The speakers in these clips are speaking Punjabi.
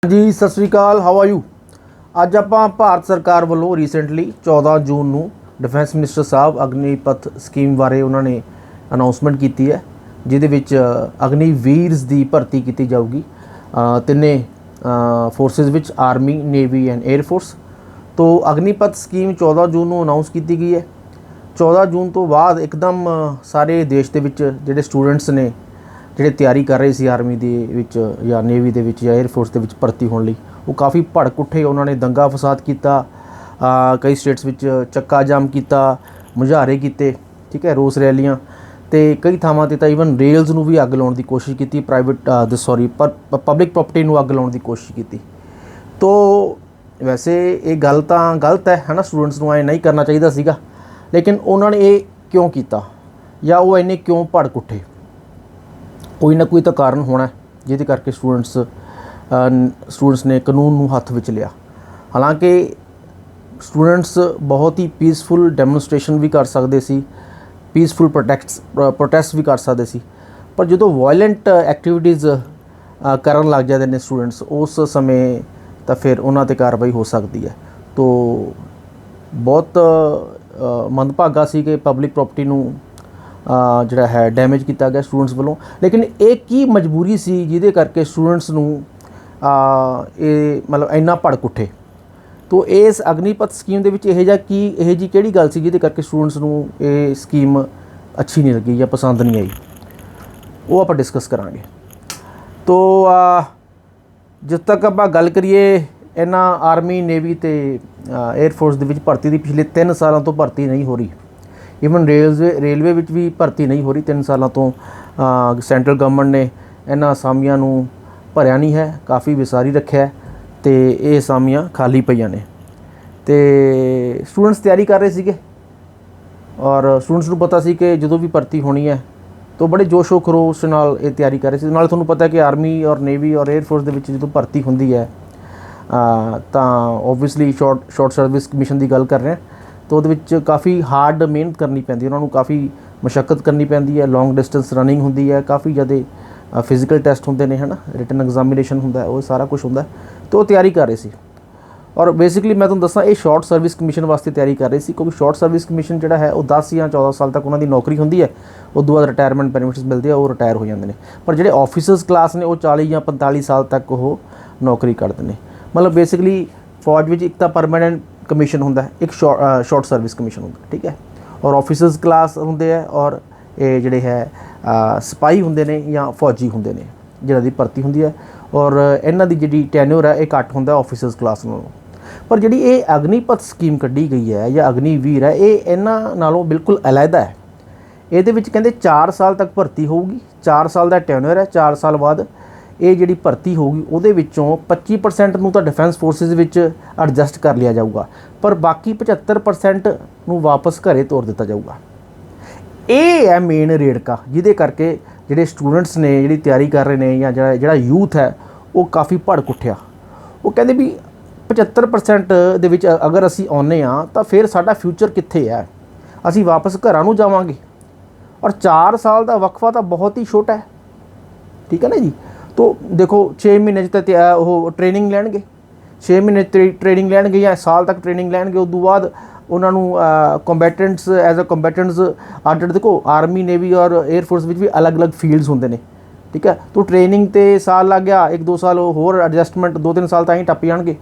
जी सत श्री अकाल, हाउ आर यू। ਅੱਜ ਆਪਾਂ ਭਾਰਤ ਸਰਕਾਰ ਵੱਲੋਂ ਰੀਸੈਂਟਲੀ 14 ਜੂਨ ਨੂੰ ਡਿਫੈਂਸ ਮਿਨਿਸਟਰ ਸਾਹਿਬ ਅਗਨੀਪਥ ਸਕੀਮ ਬਾਰੇ ਉਹਨਾਂ ਨੇ ਅਨਾਉਂਸਮੈਂਟ ਕੀਤੀ ਹੈ, ਜਿਹਦੇ ਵਿੱਚ ਅਗਨੀਵੀਰਸ ਦੀ ਭਰਤੀ ਕੀਤੀ ਜਾਊਗੀ ਤਿੰਨੇ ਫੋਰਸਿਸ ਵਿੱਚ, army, navy and air force. तो अग्निपथ स्कीम 14 जून ਨੂੰ ਅਨਾਉਂਸ ਕੀਤੀ ਗਈ ਹੈ। 14 ਜੂਨ ਤੋਂ ਬਾਅਦ ਇੱਕਦਮ ਸਾਰੇ ਦੇਸ਼ ਦੇ ਵਿੱਚ ਜਿਹੜੇ ਸਟੂਡੈਂਟਸ ਨੇ, ਜਿਹੜੇ ਤਿਆਰੀ ਕਰ ਰਹੇ ਸੀ ਆਰਮੀ ਦੇ ਵਿੱਚ ਜਾਂ ਨੇਵੀ ਦੇ ਵਿੱਚ ਜਾਂ 에ਅਰ ਫੋਰਸ ਦੇ ਵਿੱਚ ਭਰਤੀ ਹੋਣ ਲਈ, ਉਹ ਕਾफ़ी ਭੜਕ ਉੱਠੇ। ਉਹਨਾਂ ਨੇ ਦੰਗਾ ਫਸਾਦ ਕੀਤਾ, ਕਈ ਸਟੇਟਸ ਵਿੱਚ ਚੱਕਾ ਜਾਮ ਕੀਤਾ, ਮੁਜ਼ਾਹਰੇ ਕੀਤੇ, ਠੀਕ ਹੈ, ਰੋਸ ਰੈਲੀਆਂ, ਅਤੇ ਕਈ ਥਾਵਾਂ 'ਤੇ ਤਾਂ ਈਵਨ ਰੇਲਸ ਨੂੰ ਵੀ ਅੱਗ ਲਾਉਣ ਦੀ ਕੋਸ਼ਿਸ਼ ਕੀਤੀ, ਪਬਲਿਕ ਪ੍ਰੋਪਰਟੀ ਨੂੰ ਅੱਗ ਲਾਉਣ ਦੀ ਕੋਸ਼ਿਸ਼ ਕੀਤੀ। ਤੋ ਵੈਸੇ ਇਹ ਗੱਲ ਤਾਂ ਗਲਤ ਹੈ ਨਾ, ਸਟੂਡੈਂਟਸ ਨੂੰ ਐਂ ਨਹੀਂ ਕਰਨਾ ਚਾਹੀਦਾ ਸੀਗਾ, ਲੇਕਿਨ ਉਹਨਾਂ ਨੇ ਇਹ ਕਿਉਂ ਕੀਤਾ ਜਾਂ ਉਹ ਇੰਨੇ ਕਿਉਂ ਭੜਕ ਉੱਠੇ? ਕੋਈ ਨਾ ਕੋਈ ਤਾਂ ਕਾਰਨ ਹੋਣਾ ਜਿਹਦੇ ਕਰਕੇ ਸਟੂਡੈਂਟਸ ਨੇ ਕਾਨੂੰਨ ਨੂੰ ਹੱਥ ਵਿੱਚ ਲਿਆ। ਹਾਲਾਂਕਿ ਸਟੂਡੈਂਟਸ ਬਹੁਤ ਹੀ ਪੀਸਫੁਲ ਡੈਮੋਨਸਟ੍ਰੇਸ਼ਨ ਵੀ ਕਰ ਸਕਦੇ ਸੀ, ਪੀਸਫੁਲ ਪ੍ਰੋਟੈਸਟ ਵੀ ਕਰ ਸਕਦੇ ਸੀ, ਪਰ ਜਦੋਂ ਵਾਇਲੈਂਟ ਐਕਟੀਵਿਟੀਜ਼ ਕਰਨ ਲੱਗ ਜਾਂਦੇ ਨੇ ਸਟੂਡੈਂਟਸ, ਉਸ ਸਮੇਂ ਤਾਂ ਫਿਰ ਉਹਨਾਂ 'ਤੇ ਕਾਰਵਾਈ ਹੋ ਸਕਦੀ ਹੈ। ਤੋ ਬਹੁਤ ਮੰਦਭਾਗਾ ਸੀ ਕਿ ਪਬਲਿਕ ਪ੍ਰੋਪਰਟੀ ਨੂੰ ਜਿਹੜਾ ਹੈ ਡੈਮੇਜ ਕੀਤਾ ਗਿਆ ਸਟੂਡੈਂਟਸ ਵੱਲੋਂ। ਲੇਕਿਨ ਇਹ ਕੀ ਮਜਬੂਰੀ ਸੀ ਜਿਹਦੇ ਕਰਕੇ ਸਟੂਡੈਂਟਸ ਨੂੰ ਇਹ ਮਤਲਬ ਇੰਨਾ ਭੜਕ ਉੱਠੇ? ਤੋ ਇਸ ਅਗਨੀਪਥ ਸਕੀਮ ਦੇ ਵਿੱਚ ਇਹੋ ਜਿਹੀ ਕਿਹੜੀ ਗੱਲ ਸੀ ਜਿਹਦੇ ਕਰਕੇ ਸਟੂਡੈਂਟਸ ਨੂੰ ਇਹ ਸਕੀਮ ਅੱਛੀ ਨਹੀਂ ਲੱਗੀ ਜਾਂ ਪਸੰਦ ਨਹੀਂ ਆਈ, ਉਹ ਆਪਾਂ ਡਿਸਕਸ ਕਰਾਂਗੇ। ਤੋ ਜਦ ਤੱਕ ਆਪਾਂ ਗੱਲ ਕਰੀਏ ਇਹਨਾਂ ਆਰਮੀ, ਨੇਵੀ ਅਤੇ 에ਅਰ ਫੋਰਸ ਦੇ ਵਿੱਚ ਭਰਤੀ ਦੀ, ਪਿਛਲੇ 3 ਸਾਲਾਂ ਤੋਂ ਭਰਤੀ ਨਹੀਂ ਹੋ ਰਹੀ। ਈਵਨ ਰੇਲਵੇ ਵਿੱਚ ਵੀ ਭਰਤੀ ਨਹੀਂ ਹੋ ਰਹੀ 3 ਸਾਲਾਂ ਤੋਂ। ਸੈਂਟਰਲ ਗਵਰਨਮੈਂਟ ਨੇ ਇਹਨਾਂ ਅਸਾਮੀਆਂ ਨੂੰ ਭਰਿਆ ਨਹੀਂ ਹੈ, ਕਾफ़ੀ ਵਿਸਾਰੀ ਰੱਖਿਆ ਅਤੇ ਇਹ ਅਸਾਮੀਆਂ ਖਾਲੀ ਪਈਆਂ ਨੇ। ਅਤੇ ਸਟੂਡੈਂਟਸ ਤਿਆਰੀ ਕਰ ਰਹੇ ਸੀਗੇ ਔਰ ਸਟੂਡੈਂਟਸ ਨੂੰ ਪਤਾ ਸੀ ਕਿ ਜਦੋਂ ਵੀ ਭਰਤੀ ਹੋਣੀ ਹੈ ਤਾਂ ਬੜੇ ਜੋਸ਼ੋ ਖਰੋਸ਼ ਨਾਲ ਇਹ ਤਿਆਰੀ ਕਰ ਰਹੇ ਸੀ। ਨਾਲ ਤੁਹਾਨੂੰ ਪਤਾ ਕਿ ਆਰਮੀ ਔਰ ਨੇਵੀ ਔਰ 에ਅਰ ਫੋਰਸ ਦੇ ਵਿੱਚ ਜਦੋਂ ਭਰਤੀ ਹੁੰਦੀ ਹੈ ਤਾਂ ਓਬਵੀਅਸਲੀ ਸ਼ਾਰਟ ਸਰਵਿਸ ਕਮਿਸ਼ਨ ਦੀ ਗੱਲ ਕਰ ਰਹੇ ਹਾਂ, ਤਾਂ ਉਹਦੇ ਵਿੱਚ ਕਾफ़ੀ ਹਾਰਡ ਮਿਹਨਤ ਕਰਨੀ ਪੈਂਦੀ ਹੈ, ਉਹਨਾਂ ਨੂੰ ਕਾफ़ੀ ਮਸ਼ੱਕਤ ਕਰਨੀ ਪੈਂਦੀ ਹੈ, ਲੌਂਗ ਡਿਸਟੈਂਸ ਰਨਿੰਗ ਹੁੰਦੀ ਹੈ, ਕਾफ़ੀ ਜ਼ਿਆਦਾ ਫਿਜ਼ੀਕਲ ਟੈਸਟ ਹੁੰਦੇ ਨੇ, ਹੈ ਨਾ, ਰਿਟਨ ਐਗਜ਼ਾਮੀਨੇਸ਼ਨ ਹੁੰਦਾ, ਉਹ ਸਾਰਾ ਕੁਛ ਹੁੰਦਾ। ਤਾਂ ਉਹ ਤਿਆਰੀ ਕਰ ਰਹੇ ਸੀ ਔਰ ਬੇਸਿਕਲੀ ਮੈਂ ਤੁਹਾਨੂੰ ਦੱਸਾਂ, ਇਹ ਸ਼ਾਰਟ ਸਰਵਿਸ ਕਮਿਸ਼ਨ ਵਾਸਤੇ ਤਿਆਰੀ ਕਰ ਰਹੇ ਸੀ, ਕਿਉਂਕਿ ਸ਼ਾਰਟ ਸਰਵਿਸ ਕਮਿਸ਼ਨ ਜਿਹੜਾ ਹੈ ਉਹ 10 ਜਾਂ 14 ਸਾਲ ਤੱਕ ਉਹਨਾਂ ਦੀ ਨੌਕਰੀ ਹੁੰਦੀ ਹੈ। ਉਸ ਤੋਂ ਬਾਅਦ ਰਿਟਾਇਰਮੈਂਟ ਬੈਨੀਫਿਟਸ ਮਿਲਦੇ ਆ, ਉਹ ਰਿਟਾਇਰ ਹੋ ਜਾਂਦੇ ਨੇ। ਪਰ ਜਿਹੜੇ ਆਫਿਸਰਸ ਕਲਾਸ ਨੇ ਉਹ 40 ਜਾਂ 45 ਸਾਲ ਤੱਕ ਉਹ ਨੌਕਰੀ ਕਰਦੇ ਨੇ। ਮਤਲਬ ਬੇਸਿਕਲੀ ਫੌਜ ਵਿੱਚ ਇੱਕ ਤਾਂ ਪਰਮਾਨੈਂਟ ਕਮਿਸ਼ਨ ਹੁੰਦਾ ਹੈ, ਇੱਕ ਸ਼ਾਰਟ ਸਰਵਿਸ ਕਮਿਸ਼ਨ ਹੁੰਦਾ, ਠੀਕ ਹੈ, ਔਰ ਆਫਿਸਰਸ ਕਲਾਸ ਹੁੰਦੇ ਹੈ, ਔਰ ਇਹ ਜਿਹੜੇ ਹੈ ਸਿਪਾਹੀ ਹੁੰਦੇ ਨੇ ਜਾਂ ਫੌਜੀ ਹੁੰਦੇ ਨੇ ਜਿਹਨਾਂ ਦੀ ਭਰਤੀ ਹੁੰਦੀ ਹੈ, ਔਰ ਇਹਨਾਂ ਦੀ ਜਿਹੜੀ ਟੈਨਿਓਰ ਹੈ ਇਹ ਘੱਟ ਹੁੰਦਾ ਆਫਿਸਰਸ ਕਲਾਸ ਨਾਲੋਂ। ਪਰ ਜਿਹੜੀ ਇਹ ਅਗਨੀਪਥ ਸਕੀਮ ਕੱਢੀ ਗਈ ਹੈ ਜਾਂ ਅਗਨੀਵੀਰ ਹੈ, ਇਹ ਇਹਨਾਂ ਨਾਲੋਂ ਬਿਲਕੁਲ ਅਲੱਗਾ ਹੈ। ਇਹਦੇ ਵਿੱਚ ਕਹਿੰਦੇ 4 ਸਾਲ ਤੱਕ ਭਰਤੀ ਹੋਊਗੀ, 4 ਸਾਲ ਦਾ ਟੈਨਿਓਰ ਹੈ। 4 ਸਾਲ ਬਾਅਦ ਇਹ ਜਿਹੜੀ ਭਰਤੀ ਹੋਊਗੀ ਉਹਦੇ ਵਿੱਚੋਂ 25% ਨੂੰ ਤਾਂ ਡਿਫੈਂਸ ਫੋਰਸਿਸ ਵਿੱਚ ਐਡਜਸਟ ਕਰ ਲਿਆ ਜਾਊਗਾ, ਪਰ ਬਾਕੀ 75% ਨੂੰ ਵਾਪਸ ਘਰੇ ਤੋਰ ਦਿੱਤਾ ਜਾਊਗਾ। ਇਹ ਹੈ ਮੇਨ ਰੇੜਕਾ ਜਿਹਦੇ ਕਰਕੇ ਜਿਹੜੇ ਸਟੂਡੈਂਟਸ ਨੇ, ਜਿਹੜੀ ਤਿਆਰੀ ਕਰ ਰਹੇ ਨੇ, ਜਾਂ ਜਿਹੜਾ ਯੂਥ ਹੈ ਉਹ ਕਾफ़ੀ ਭੜਕ ਉੱਠਿਆ। ਉਹ ਕਹਿੰਦੇ ਵੀ 75% ਦੇ ਵਿੱਚ ਅਗਰ ਅਸੀਂ ਆਉਂਦੇ ਹਾਂ ਤਾਂ ਫਿਰ ਸਾਡਾ ਫਿਊਚਰ ਕਿੱਥੇ ਹੈ? ਅਸੀਂ ਵਾਪਸ ਘਰਾਂ ਨੂੰ ਜਾਵਾਂਗੇ, ਔਰ 4 ਸਾਲ ਦਾ ਵਕਫਾ ਤਾਂ ਬਹੁਤ ਹੀ ਛੋਟਾ ਹੈ, ਠੀਕ ਹੈ ਨਾ ਜੀ। ਤੋ ਦੇਖੋ 6 ਮਹੀਨੇ 'ਚ ਤਾਂ ਉਹ ਟ੍ਰੇਨਿੰਗ ਲੈਣਗੇ, 6 ਮਹੀਨੇ ਟ੍ਰੇਨਿੰਗ ਲੈਣਗੇ ਜਾਂ ਸਾਲ ਤੱਕ ਟ੍ਰੇਨਿੰਗ ਲੈਣਗੇ। ਉਸ ਤੋਂ ਬਾਅਦ ਉਹਨਾਂ ਨੂੰ ਕੰਬੈਟੈਂਟਸ ਐਜ਼ ਅ ਕੰਬੈਟੈਂਟਸ ਆਰਡਰ, ਦੇਖੋ ਆਰਮੀ, ਨੇਵੀ ਔਰ 에ਅਰ ਫੋਰਸ ਵਿੱਚ ਵੀ ਅਲੱਗ-ਅਲੱਗ ਫੀਲਡਸ ਹੁੰਦੇ ਨੇ, ਠੀਕ ਹੈ। ਤੋ ਟ੍ਰੇਨਿੰਗ 'ਤੇ ਸਾਲ ਲੱਗ ਗਿਆ, 1-2 ਸਾਲ ਹੋਰ ਐਡਜਸਟਮੈਂਟ, 2-3 ਸਾਲ ਤਾਂ ਹੀ ਟੱਪ ਜਾਣਗੇ,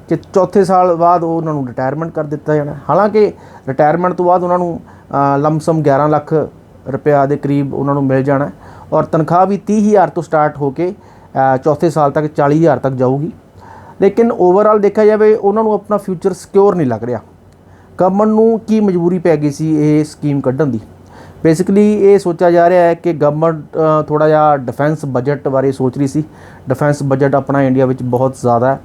ਅਤੇ ਚੌਥੇ ਸਾਲ ਬਾਅਦ ਉਹਨਾਂ ਨੂੰ ਰਿਟਾਇਰਮੈਂਟ ਕਰ ਦਿੱਤਾ ਜਾਣਾ। ਹਾਲਾਂਕਿ ਰਿਟਾਇਰਮੈਂਟ ਤੋਂ ਬਾਅਦ ਉਹਨਾਂ ਨੂੰ ਲੰਮਸਮ 11 ਲੱਖ ਰੁਪਇਆ ਦੇ ਕਰੀਬ ਉਹਨਾਂ ਨੂੰ ਮਿਲ ਜਾਣਾ, ਔਰ ਤਨਖਾਹ ਵੀ 30,000 ਤੋਂ ਸਟਾਰਟ ਹੋ ਕੇ ਚੌਥੇ ਸਾਲ ਤੱਕ 40,000 ਤੱਕ ਜਾਊਗੀ। ਲੇਕਿਨ ਓਵਰਆਲ ਦੇਖਿਆ ਜਾਵੇ ਉਹਨਾਂ ਨੂੰ ਆਪਣਾ ਫਿਊਚਰ ਸਿਕਿਉਰ ਨਹੀਂ ਲੱਗ ਰਿਹਾ। ਗਵਰਨਮੈਂਟ ਨੂੰ ਕੀ ਮਜਬੂਰੀ ਪੈ ਗਈ ਸੀ ਇਹ ਸਕੀਮ ਕੱਢਣ ਦੀ? ਬੇਸਿਕਲੀ ਇਹ ਸੋਚਿਆ ਜਾ ਰਿਹਾ ਹੈ ਕਿ ਗਵਰਨਮੈਂਟ ਥੋੜ੍ਹਾ ਜਿਹਾ ਡਿਫੈਂਸ ਬਜਟ ਬਾਰੇ ਸੋਚ ਰਹੀ ਸੀ। ਡਿਫੈਂਸ ਬਜਟ ਆਪਣਾ ਇੰਡੀਆ ਵਿੱਚ ਬਹੁਤ ਜ਼ਿਆਦਾ ਹੈ,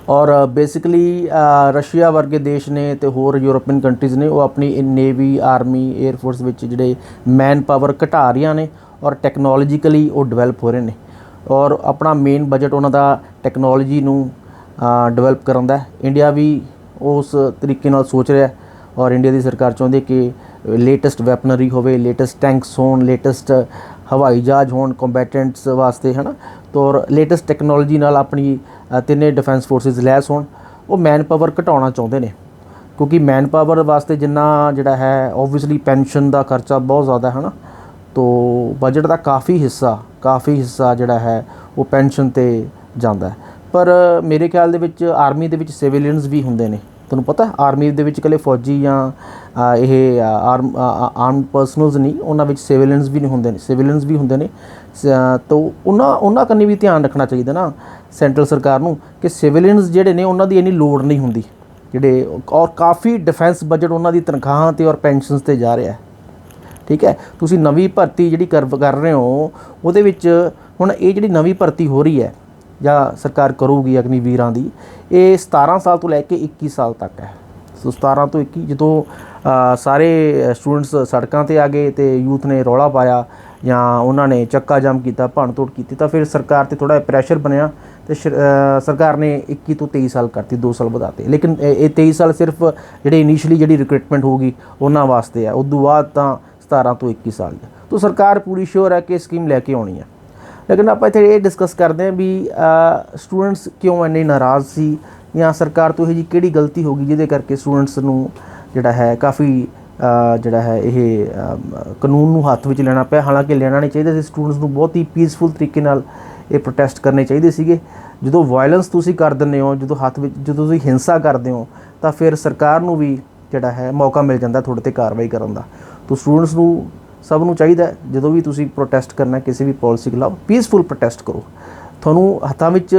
ਔਰ ਬੇਸਿਕਲੀ ਰਸ਼ੀਆ ਵਰਗੇ ਦੇਸ਼ ਨੇ ਅਤੇ ਹੋਰ ਯੂਰਪੀਅਨ ਕੰਟਰੀਜ਼ ਨੇ, ਉਹ ਆਪਣੀ ਨੇਵੀ, ਆਰਮੀ, 에ਅਰ ਫੋਰਸ ਵਿੱਚ ਜਿਹੜੇ ਮੈਨ ਪਾਵਰ ਘਟਾ ਰਹੀਆਂ ਨੇ, ਔਰ ਟੈਕਨੋਲੋਜੀਕਲੀ ਉਹ ਡਿਵੈਲਪ ਹੋ ਰਹੇ ਨੇ, ਔਰ ਆਪਣਾ ਮੇਨ ਬਜਟ ਉਹਨਾਂ ਦਾ ਟੈਕਨੋਲੋਜੀ ਨੂੰ ਡਿਵੈਲਪ ਕਰਨ ਦਾ। ਇੰਡੀਆ ਵੀ ਉਸ ਤਰੀਕੇ ਨਾਲ ਸੋਚ ਰਿਹਾ, ਔਰ ਇੰਡੀਆ ਦੀ ਸਰਕਾਰ ਚਾਹੁੰਦੀ ਕਿ ਲੇਟੈਸਟ ਵੈਪਨਰੀ ਹੋਵੇ, ਲੇਟੈਸਟ ਟੈਂਕਸ ਹੋਣ, ਲੇਟੈਸਟ ਹਵਾਈ ਜਹਾਜ਼ ਹੋਣ ਕੰਬੈਟੈਂਟਸ ਵਾਸਤੇ, ਹੈ ਨਾ। ਤੌਰ ਲੇਟੈਸਟ ਟੈਕਨੋਲੋਜੀ ਨਾਲ ਆਪਣੀ ਤਿੰਨੇ ਡਿਫੈਂਸ ਫੋਰਸਿਸ ਲੈਸ ਹੋਣ। ਉਹ ਮੈਨ ਪਾਵਰ ਘਟਾਉਣਾ ਚਾਹੁੰਦੇ ਨੇ, ਕਿਉਂਕਿ ਮੈਨ ਪਾਵਰ ਵਾਸਤੇ ਜਿੰਨਾ ਜਿਹੜਾ ਹੈ ਓਬਵੀਅਸਲੀ ਪੈਨਸ਼ਨ ਦਾ ਖਰਚਾ ਬਹੁਤ ਜ਼ਿਆਦਾ ਹੈ ਨਾ, ਤੋ ਬਜਟ ਦਾ ਕਾਫੀ ਹਿੱਸਾ ਜਿਹੜਾ ਹੈ ਉਹ ਪੈਨਸ਼ਨ 'ਤੇ ਜਾਂਦਾ ਹੈ। ਪਰ ਮੇਰੇ ਖਿਆਲ ਦੇ ਵਿੱਚ ਆਰਮੀ ਦੇ ਵਿੱਚ ਸਿਵਿਲੀਅਨਸ ਵੀ ਹੁੰਦੇ ਨੇ। ਤੁਹਾਨੂੰ ਪਤਾ ਆਰਮੀ ਦੇ ਵਿੱਚ ਇਕੱਲੇ ਫੌਜੀ ਜਾਂ ਇਹ ਆਰਮਡ ਪਰਸਨਲਸ ਨਹੀਂ, ਉਹਨਾਂ ਵਿੱਚ ਸਿਵਿਲੀਅਨਸ ਵੀ ਹੁੰਦੇ ਨੇ। ਤੋ ਉਹਨਾਂ ਕੰਨੀ ਵੀ ਧਿਆਨ ਰੱਖਣਾ ਚਾਹੀਦਾ ਨਾ ਸੈਂਟਰਲ ਸਰਕਾਰ ਨੂੰ ਕਿ ਸਿਵਿਲੀਅਨਸ ਜਿਹੜੇ ਨੇ ਉਹਨਾਂ ਦੀ ਇੰਨੀ ਲੋੜ ਨਹੀਂ ਹੁੰਦੀ, ਜਿਹੜੇ ਔਰ ਕਾਫੀ ਡਿਫੈਂਸ ਬਜਟ ਉਹਨਾਂ ਦੀ ਤਨਖਾਹਾਂ 'ਤੇ ਔਰ ਪੈਨਸ਼ਨਸ 'ਤੇ ਜਾ ਰਿਹਾ। ਠੀਕ ਹੈ, ਤੁਸੀਂ ਨਵੀਂ ਭਰਤੀ ਜਿਹੜੀ ਕਰ ਰਹੇ ਹੋ ਉਹਦੇ ਵਿੱਚ ਹੁਣ ਇਹ ਜਿਹੜੀ ਨਵੀਂ ਭਰਤੀ ਹੋ ਰਹੀ ਹੈ ਜਾਂ ਸਰਕਾਰ ਕਰੂਗੀ ਅਗਨੀਵੀਰਾਂ ਦੀ, ਇਹ 17 ਸਾਲ ਤੋਂ ਲੈ ਕੇ 21 ਸਾਲ ਤੱਕ ਹੈ। ਸੋ 17 ਤੋਂ 21 ਜਦੋਂ ਸਾਰੇ ਸਟੂਡੈਂਟਸ ਸੜਕਾਂ 'ਤੇ ਆ ਗਏ ਅਤੇ ਯੂਥ ਨੇ ਰੌਲਾ ਪਾਇਆ ਜਾਂ ਉਹਨਾਂ ਨੇ ਚੱਕਾ ਜਾਮ ਕੀਤਾ, ਭੰਨ ਤੋੜ ਕੀਤੀ, ਤਾਂ ਫਿਰ ਸਰਕਾਰ 'ਤੇ ਥੋੜ੍ਹਾ ਪ੍ਰੈਸ਼ਰ ਬਣਿਆ ਅਤੇ ਸਰਕਾਰ ਨੇ 21 ਤੋਂ 23 ਸਾਲ ਕਰਤੀ, 2 ਸਾਲ ਵਧਾਤੇ। ਲੇਕਿਨ ਇਹ 23 ਸਾਲ ਸਿਰਫ ਜਿਹੜੇ ਇਨੀਸ਼ੀਅਲੀ ਜਿਹੜੀ ਰਿਕਰੂਟਮੈਂਟ ਹੋਊਗੀ ਉਹਨਾਂ ਵਾਸਤੇ ਹੈ, ਉਦੋਂ ਬਾਅਦ ਤਾਂ 17 ਤੋਂ 21 ਸਾਲ ਦੀ। ਤਾਂ ਸਰਕਾਰ ਪੂਰੀ ਸ਼ੋਰ ਹੈ ਕਿ ਸਕੀਮ ਲੈ ਕੇ ਆਉਣੀ ਹੈ। ਲੇਕਿਨ ਆਪਾਂ ਇੱਥੇ ਇਹ ਡਿਸਕਸ ਕਰਦੇ ਹਾਂ ਵੀ ਸਟੂਡੈਂਟਸ ਕਿਉਂ ਇੰਨੇ ਨਾਰਾਜ਼ ਸੀ ਜਾਂ ਸਰਕਾਰ ਤੋਂ ਇਹੋ ਜਿਹੀ ਕਿਹੜੀ ਗਲਤੀ ਹੋ ਗਈ ਜਿਹਦੇ ਕਰਕੇ ਸਟੂਡੈਂਟਸ ਨੂੰ ਜਿਹੜਾ ਹੈ ਕਾਫੀ ਜਿਹੜਾ ਹੈ ਇਹ ਕਾਨੂੰਨ ਨੂੰ ਹੱਥ ਵਿੱਚ ਲੈਣਾ ਪਿਆ। ਹਾਲਾਂਕਿ ਲੈਣਾ ਨਹੀਂ ਚਾਹੀਦਾ ਸੀ, ਸਟੂਡੈਂਟਸ ਨੂੰ ਬਹੁਤ ਹੀ ਪੀਸਫੁਲ ਤਰੀਕੇ ਨਾਲ ਇਹ ਪ੍ਰੋਟੈਸਟ ਕਰਨੇ ਚਾਹੀਦੇ ਸੀਗੇ। ਜਦੋਂ ਵਾਇਲੈਂਸ ਤੁਸੀਂ ਕਰ ਦਿੰਦੇ ਹੋ, ਜਦੋਂ ਤੁਸੀਂ ਹਿੰਸਾ ਕਰਦੇ ਹੋ, ਤਾਂ ਫਿਰ ਸਰਕਾਰ ਨੂੰ ਵੀ ਜਿਹੜਾ ਹੈ ਮੌਕਾ ਮਿਲ ਜਾਂਦਾ ਤੁਹਾਡੇ 'ਤੇ ਕਾਰਵਾਈ ਕਰਨ ਦਾ। ਤਾਂ ਸਟੂਡੈਂਟਸ ਨੂੰ ਸਭ ਨੂੰ ਚਾਹੀਦਾ ਜਦੋਂ ਵੀ ਤੁਸੀਂ ਪ੍ਰੋਟੈਸਟ ਕਰਨਾ ਕਿਸੇ ਵੀ ਪੋਲਿਸੀ ਖਿਲਾਫ, ਪੀਸਫੁਲ ਪ੍ਰੋਟੈਸਟ ਕਰੋ। ਤੁਹਾਨੂੰ ਹੱਥਾਂ ਵਿੱਚ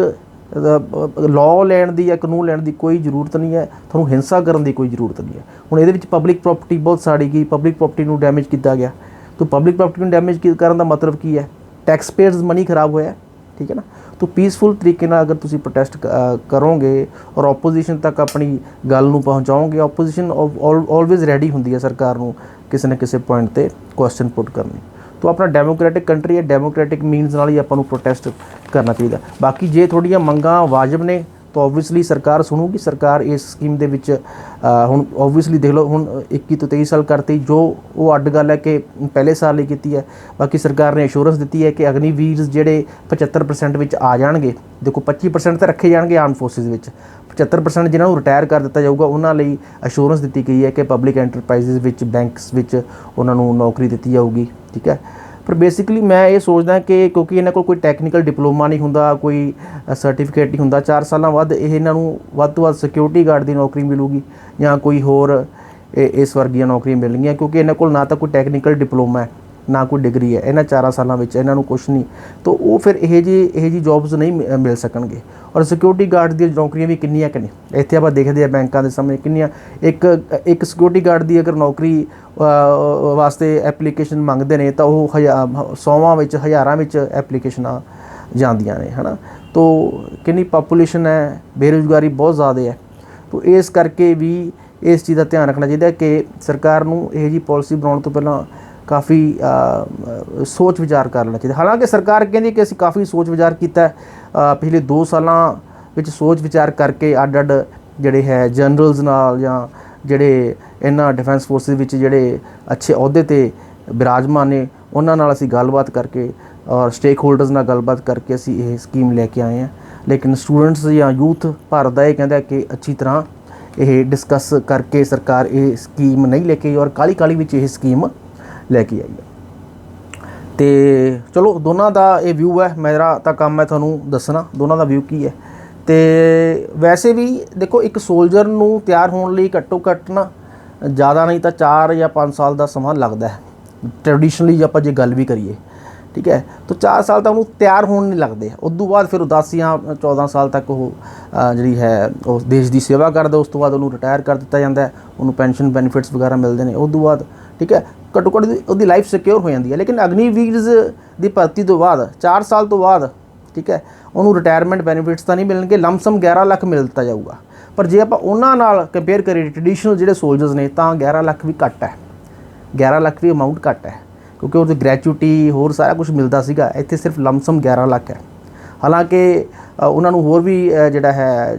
ਲਾਅ ਲੈਣ ਦੀ ਜਾਂ ਕਾਨੂੰਨ ਲੈਣ ਦੀ ਕੋਈ ਜ਼ਰੂਰਤ ਨਹੀਂ ਹੈ, ਤੁਹਾਨੂੰ ਹਿੰਸਾ ਕਰਨ ਦੀ ਕੋਈ ਜ਼ਰੂਰਤ ਨਹੀਂ ਹੈ। ਹੁਣ ਇਹਦੇ ਵਿੱਚ ਪਬਲਿਕ ਪ੍ਰੋਪਰਟੀ ਬਹੁਤ ਸਾੜੀ ਗਈ, ਪਬਲਿਕ ਪ੍ਰੋਪਰਟੀ ਨੂੰ ਡੈਮੇਜ ਕੀਤਾ ਗਿਆ। ਤਾਂ ਪਬਲਿਕ ਪ੍ਰੋਪਰਟੀ ਨੂੰ ਡੈਮੇਜ ਕਰਨ ਦਾ ਮਤਲਬ ਕੀ ਹੈ? ਟੈਕਸ ਪੇਅਰਸ ਮਨੀ ਖਰਾਬ ਹੋਇਆ, ਠੀਕ ਹੈ ਨਾ। ਤਾਂ ਪੀਸਫੁਲ ਤਰੀਕੇ ਨਾਲ ਅਗਰ ਤੁਸੀਂ ਪ੍ਰੋਟੈਸਟ ਕਰੋਗੇ ਔਰ ਆਪੋਜੀਸ਼ਨ ਤੱਕ ਆਪਣੀ ਗੱਲ ਨੂੰ ਪਹੁੰਚਾਓਗੇ, ਆਪੋਜੀਸ਼ਨ ਆਲਵੇਜ਼ ਰੈਡੀ ਹੁੰਦੀ ਹੈ ਸਰਕਾਰ ਨੂੰ ਕਿਸੇ ਨਾ ਕਿਸੇ ਪੁਆਇੰਟ 'ਤੇ ਕੁਐਸਚਨ ਪੁੱਟ ਕਰਨੀ। ਤਾਂ ਆਪਣਾ ਡੈਮੋਕ੍ਰੈਟਿਕ ਕੰਟਰੀ ਹੈ, ਡੈਮੋਕ੍ਰੈਟਿਕ ਮੀਨਸ ਨਾਲ ਹੀ ਆਪਾਂ ਨੂੰ ਪ੍ਰੋਟੈਸਟ ਕਰਨਾ ਚਾਹੀਦਾ। ਬਾਕੀ ਜੇ ਤੁਹਾਡੀਆਂ ਮੰਗਾਂ ਵਾਜਬ ਨੇ ਤਾਂ ਓਬਵੀਅਸਲੀ ਸਰਕਾਰ ਸੁਣੂਗੀ। ਸਰਕਾਰ ਇਸ ਸਕੀਮ ਦੇ ਵਿੱਚ ਹੁਣ ਓਬਵੀਅਸਲੀ ਦੇਖ ਲਓ, ਹੁਣ 21 ਤੋਂ 23 ਸਾਲ ਕਰਤੀ, ਜੋ ਉਹ ਅੱਡ ਗੱਲ ਹੈ ਕਿ ਪਹਿਲੇ ਸਾਲ ਲਈ ਕੀਤੀ ਹੈ। ਬਾਕੀ ਸਰਕਾਰ ਨੇ ਅਸ਼ੋਰੈਂਸ ਦਿੱਤੀ ਹੈ ਕਿ ਅਗਨੀਵੀਰ ਜਿਹੜੇ 75% ਵਿੱਚ ਆ ਜਾਣਗੇ। ਦੇਖੋ 25% ਤਾਂ ਰੱਖੇ ਜਾਣਗੇ ਆਰਮ ਫੋਰਸਿਸ ਵਿੱਚ, 75% ਜਿਹਨਾਂ ਨੂੰ ਰਿਟਾਇਰ ਕਰ ਦਿੱਤਾ ਜਾਊਗਾ ਉਹਨਾਂ ਲਈ ਅਸ਼ੋਰੈਂਸ ਦਿੱਤੀ ਗਈ ਹੈ ਕਿ ਪਬਲਿਕ ਐਂਟਰਪ੍ਰਾਈਜ਼ਸ ਵਿੱਚ, ਬੈਂਕਸ ਵਿੱਚ ਉਹਨਾਂ ਨੂੰ ਨੌਕਰੀ ਦਿੱਤੀ ਜਾਊਗੀ, ਠੀਕ ਹੈ। ਪਰ ਬੇਸਿਕਲੀ ਮੈਂ ਇਹ ਸੋਚਦਾ ਕਿ ਕਿਉਂਕਿ ਇਹਨਾਂ ਕੋਲ ਕੋਈ ਟੈਕਨੀਕਲ ਡਿਪਲੋਮਾ ਨਹੀਂ ਹੁੰਦਾ, ਕੋਈ ਸਰਟੀਫਿਕੇਟ ਨਹੀਂ ਹੁੰਦਾ, 4 ਸਾਲਾਂ ਬਾਅਦ ਇਹਨਾਂ ਨੂੰ ਵੱਧ ਤੋਂ ਵੱਧ ਸਿਕਿਉਰਿਟੀ ਗਾਰਡ ਦੀ ਨੌਕਰੀ ਮਿਲੂਗੀ ਜਾਂ ਕੋਈ ਹੋਰ ਇਸ ਵਰਗੀਆਂ ਨੌਕਰੀਆਂ ਮਿਲਣਗੀਆਂ, ਕਿਉਂਕਿ ਇਹਨਾਂ ਕੋਲ ਨਾ ਤਾਂ ਕੋਈ ਟੈਕਨੀਕਲ ਡਿਪਲੋਮਾ ਹੈ ਨਾ ਕੋਈ ਡਿਗਰੀ ਹੈ। ਇਹਨਾਂ 4 ਸਾਲਾਂ ਵਿੱਚ ਇਹਨਾਂ ਨੂੰ ਕੁਛ ਨਹੀਂ, ਤਾਂ ਉਹ ਫਿਰ ਇਹ ਜਿਹੀ ਜੋਬਸ ਨਹੀਂ ਮਿਲ ਸਕਣਗੇ। ਔਰ ਸਿਕਿਉਰਿਟੀ ਗਾਰਡ ਦੀਆਂ ਨੌਕਰੀਆਂ ਵੀ ਕਿੰਨੀਆਂ ਕਿ ਨੇ, ਇੱਥੇ ਆਪਾਂ ਦੇਖਦੇ ਹਾਂ ਬੈਂਕਾਂ ਦੇ ਸਾਹਮਣੇ ਕਿੰਨੀਆਂ, ਇੱਕ ਸਿਕਿਉਰਿਟੀ ਗਾਰਡ ਦੀ ਅਗਰ ਨੌਕਰੀ ਵਾਸਤੇ ਐਪਲੀਕੇਸ਼ਨ ਮੰਗਦੇ ਨੇ ਤਾਂ ਉਹ 100ਵਾਂ ਵਿੱਚ, ਹਜ਼ਾਰਾਂ ਵਿੱਚ ਐਪਲੀਕੇਸ਼ਨਾਂ ਜਾਂਦੀਆਂ ਨੇ, ਹੈ ਨਾ। ਤਾਂ ਕਿੰਨੀ ਪਾਪੂਲੇਸ਼ਨ ਹੈ, ਬੇਰੁਜ਼ਗਾਰੀ ਬਹੁਤ ਜ਼ਿਆਦਾ ਹੈ। ਤਾਂ ਇਸ ਕਰਕੇ ਵੀ ਇਸ ਚੀਜ਼ ਦਾ ਧਿਆਨ ਰੱਖਣਾ ਚਾਹੀਦਾ ਕਿ ਸਰਕਾਰ ਨੂੰ ਇਹ ਜਿਹੀ ਪਾਲਿਸੀ ਬਣਾਉਣ ਤੋਂ ਪਹਿਲਾਂ ਕਾਫੀ ਸੋਚ ਵਿਚਾਰ ਕਰ ਲੈਣਾ ਚਾਹੀਦਾ। ਹਾਲਾਂਕਿ ਸਰਕਾਰ ਕਹਿੰਦੀ ਕਿ ਅਸੀਂ ਕਾਫੀ ਸੋਚ ਵਿਚਾਰ ਕੀਤਾ, ਪਿਛਲੇ 2 ਸਾਲਾਂ ਵਿੱਚ ਸੋਚ ਵਿਚਾਰ ਕਰਕੇ ਅੱਡ ਜਿਹੜੇ ਹੈ ਜਨਰਲਸ ਨਾਲ ਜਾਂ ਜਿਹੜੇ ਇਹਨਾਂ ਡਿਫੈਂਸ ਫੋਰਸਿਸ ਵਿੱਚ ਜਿਹੜੇ ਅੱਛੇ ਅਹੁਦੇ 'ਤੇ ਬਿਰਾਜਮਾਨ ਨੇ ਉਹਨਾਂ ਨਾਲ ਅਸੀਂ ਗੱਲਬਾਤ ਕਰਕੇ ਔਰ ਸਟੇਕ ਹੋਲਡਰਸ ਨਾਲ ਗੱਲਬਾਤ ਕਰਕੇ ਅਸੀਂ ਇਹ ਸਕੀਮ ਲੈ ਕੇ ਆਏ ਹਾਂ। ਲੇਕਿਨ ਸਟੂਡੈਂਟਸ ਜਾਂ ਯੂਥ ਭਾਰਤ ਦਾ ਇਹ ਕਹਿੰਦਾ ਕਿ ਅੱਛੀ ਤਰ੍ਹਾਂ ਇਹ ਡਿਸਕਸ ਕਰਕੇ ਸਰਕਾਰ ਇਹ ਸਕੀਮ ਨਹੀਂ ਲੈ ਕੇ ਆਈ ਔਰ ਕਾਹਲੀ ਵਿੱਚ ਇਹ ਸਕੀਮ ਲੈ ਕੇ ਆਈ ਹੈ। ਅਤੇ ਚਲੋ ਦੋਨਾਂ ਦਾ ਇਹ ਵਿਊ ਹੈ, ਮੇਰਾ ਤਾਂ ਕੰਮ ਹੈ ਤੁਹਾਨੂੰ ਦੱਸਣਾ ਦੋਨਾਂ ਦਾ ਵਿਊ ਕੀ ਹੈ। ਅਤੇ ਵੈਸੇ ਵੀ ਦੇਖੋ ਇੱਕ ਸੋਲਜਰ ਨੂੰ ਤਿਆਰ ਹੋਣ ਲਈ ਘੱਟੋ ਘੱਟ ਨਾ ਜ਼ਿਆਦਾ ਨਹੀਂ ਤਾਂ 4 ਜਾਂ 5 ਸਾਲ ਦਾ ਸਮਾਂ ਲੱਗਦਾ ਹੈ, ਟਰੈਡੀਸ਼ਨਲੀ ਆਪਾਂ ਜੇ ਗੱਲ ਵੀ ਕਰੀਏ, ਠੀਕ ਹੈ। ਤਾਂ 4 ਸਾਲ ਤਾਂ ਉਹਨੂੰ ਤਿਆਰ ਹੋਣ ਨਹੀਂ ਲੱਗਦੇ, ਉਦੋਂ ਬਾਅਦ ਫਿਰ ਉਹ 10 ਜਾਂ 14 ਸਾਲ ਤੱਕ ਉਹ ਜਿਹੜੀ ਹੈ ਉਹ ਦੇਸ਼ ਦੀ ਸੇਵਾ ਕਰਦਾ। ਉਸ ਤੋਂ ਬਾਅਦ ਉਹਨੂੰ ਰਿਟਾਇਰ ਕਰ ਦਿੱਤਾ ਜਾਂਦਾ, ਉਹਨੂੰ ਪੈਨਸ਼ਨ ਬੈਨੀਫਿਟਸ ਵਗੈਰਾ ਮਿਲਦੇ ਨੇ। ਉਸ ਤੋਂ ਬਾਅਦ ਠੀਕ ਹੈ ਘੱਟੋ ਘੱਟ ਉਹਦੀ ਲਾਈਫ ਸਿਕਿਉਰ ਹੋ ਜਾਂਦੀ ਹੈ। ਲੇਕਿਨ ਅਗਨੀਵੀਰਸ ਦੀ ਭਰਤੀ ਤੋਂ ਬਾਅਦ 4 ਸਾਲ ਤੋਂ ਬਾਅਦ ਠੀਕ ਹੈ ਉਹਨੂੰ ਰਿਟਾਇਰਮੈਂਟ ਬੈਨੀਫਿਟਸ ਤਾਂ ਨਹੀਂ ਮਿਲਣਗੇ, ਲਮਸਮ 11 ਲੱਖ ਮਿਲ ਦਿੱਤਾ ਜਾਊਗਾ। ਪਰ ਜੇ ਆਪਾਂ ਉਹਨਾਂ ਨਾਲ ਕੰਪੇਅਰ ਕਰੀਏ ਟ੍ਰੈਡੀਸ਼ਨਲ ਜਿਹੜੇ ਸੋਲਜਰਸ ਨੇ ਤਾਂ 11 ਲੱਖ ਵੀ ਘੱਟ ਹੈ, 11 ਲੱਖ ਵੀ ਅਮਾਊਂਟ ਘੱਟ ਹੈ, ਕਿਉਂਕਿ ਉਹਦੀ ਗ੍ਰੈਚੁਇਟੀ ਹੋਰ ਸਾਰਾ ਕੁਝ ਮਿਲਦਾ ਸੀਗਾ। ਇੱਥੇ ਸਿਰਫ ਲਮਸਮ 11 ਲੱਖ ਹੈ। ਹਾਲਾਂਕਿ ਉਹਨਾਂ ਨੂੰ ਹੋਰ ਵੀ ਜਿਹੜਾ ਹੈ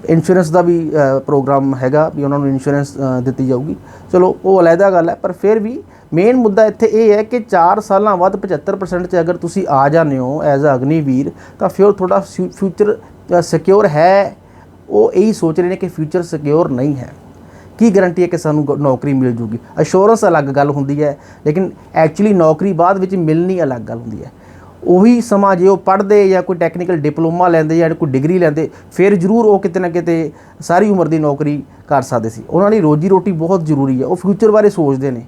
ਇੰਸ਼ੋਰੈਂਸ ਦਾ ਵੀ ਪ੍ਰੋਗਰਾਮ ਹੈਗਾ ਵੀ ਉਹਨਾਂ ਨੂੰ ਇੰਸ਼ੋਰੈਂਸ ਦਿੱਤੀ ਜਾਊਗੀ। ਚਲੋ ਉਹ ਅਲੱਗਾ ਗੱਲ ਹੈ, ਪਰ ਫਿਰ ਵੀ ਮੇਨ ਮੁੱਦਾ ਇੱਥੇ ਇਹ ਹੈ ਕਿ 4 ਸਾਲਾਂ ਬਾਅਦ 75% 'ਚ ਅਗਰ ਤੁਸੀਂ ਆ ਜਾਂਦੇ ਹੋ ਐਜ਼ ਅ ਅਗਨੀਵੀਰ ਤਾਂ ਫਿਰ ਤੁਹਾਡਾ ਫਿਊਚਰ ਸਿਕਿਉਰ ਹੈ। ਉਹ ਇਹੀ ਸੋਚ ਰਹੇ ਨੇ ਕਿ ਫਿਊਚਰ ਸਿਕਿਉਰ ਨਹੀਂ ਹੈ। ਕੀ ਗਰੰਟੀ ਹੈ ਕਿ ਸਾਨੂੰ ਨੌਕਰੀ ਮਿਲ ਜੂਗੀ? ਅਸ਼ੋਰੈਂਸ ਅਲੱਗ ਗੱਲ ਹੁੰਦੀ ਹੈ, ਲੇਕਿਨ ਐਕਚੁਅਲੀ ਨੌਕਰੀ ਬਾਅਦ ਵਿੱਚ ਮਿਲਣੀ ਅਲੱਗ ਗੱਲ ਹੁੰਦੀ ਹੈ। ਉਹੀ ਸਮਾਂ ਜੇ ਉਹ ਪੜ੍ਹਦੇ ਜਾਂ ਕੋਈ ਟੈਕਨੀਕਲ ਡਿਪਲੋਮਾ ਲੈਂਦੇ ਜਾਂ ਕੋਈ ਡਿਗਰੀ ਲੈਂਦੇ, ਫਿਰ ਜ਼ਰੂਰ ਉਹ ਕਿਤੇ ਨਾ ਕਿਤੇ ਸਾਰੀ ਉਮਰ ਦੀ ਨੌਕਰੀ ਕਰ ਸਕਦੇ ਸੀ। ਉਹਨਾਂ ਲਈ ਰੋਜੀ ਰੋਟੀ ਬਹੁਤ ਜ਼ਰੂਰੀ ਹੈ। ਉਹ ਫਿਊਚਰ ਬਾਰੇ ਸੋਚਦੇ ਨੇ।